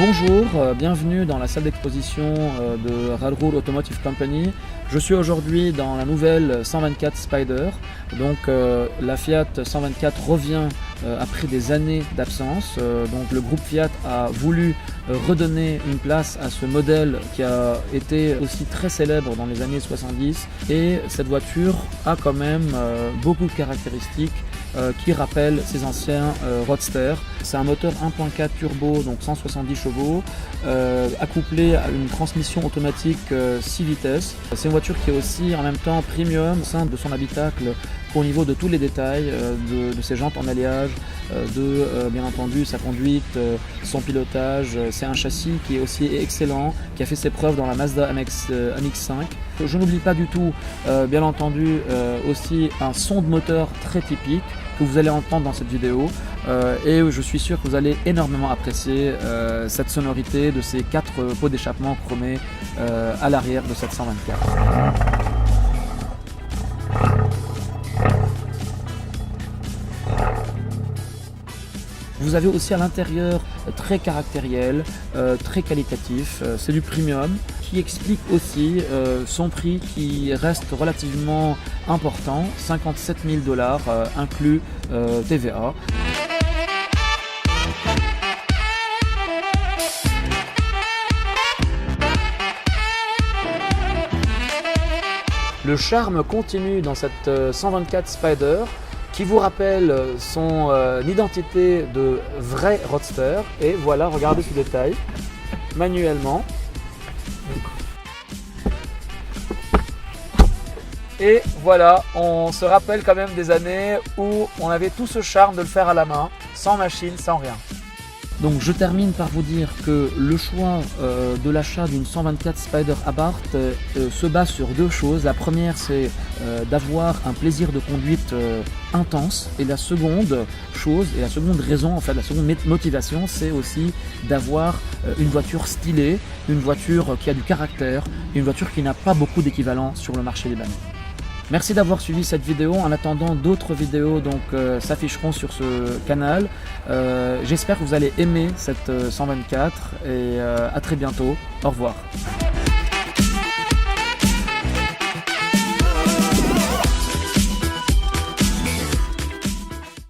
Bonjour, bienvenue dans la salle d'exposition de Radroor Automotive Company. Je suis aujourd'hui dans la nouvelle 124 Spider. Donc la Fiat 124 revient après des années d'absence. Donc le groupe Fiat a voulu redonner une place à ce modèle qui a été aussi très célèbre dans les années 70. Et cette voiture a quand même beaucoup de caractéristiques qui rappellent ses anciens Roadster. C'est un moteur 1.4 turbo, donc 170 chevaux, accouplé à une transmission automatique 6 vitesses. C'est une voiture qui est aussi en même temps premium au sein de son habitacle au niveau de tous les détails, de ses jantes en alliage, bien entendu sa conduite, son pilotage. C'est un châssis qui est aussi excellent, qui a fait ses preuves dans la Mazda MX-5. Je n'oublie pas du tout, bien entendu, aussi un son de moteur très typique que vous allez entendre dans cette vidéo, et je suis sûr que vous allez énormément apprécier cette sonorité de ces 4 pots d'échappement chromés à l'arrière de cette 124. Vous avez aussi à l'intérieur très caractériel, très qualitatif, c'est du premium qui explique aussi son prix qui reste relativement important, 57 000 $, inclus TVA. Le charme continue dans cette 124 Spider, qui vous rappelle son identité de vrai roadster. Et voilà, regardez ce détail, manuellement. Et voilà, on se rappelle quand même des années où on avait tout ce charme de le faire à la main, sans machine, sans rien. Donc je termine par vous dire que le choix de l'achat d'une 124 Spider Abarth se base sur 2 choses. La première, c'est d'avoir un plaisir de conduite intense, et la seconde chose, et la seconde raison, en fait la seconde motivation, c'est aussi d'avoir une voiture stylée, une voiture qui a du caractère, une voiture qui n'a pas beaucoup d'équivalent sur le marché libanais. Merci d'avoir suivi cette vidéo. En attendant, d'autres vidéos s'afficheront sur ce canal. J'espère que vous allez aimer cette 124 et à très bientôt. Au revoir.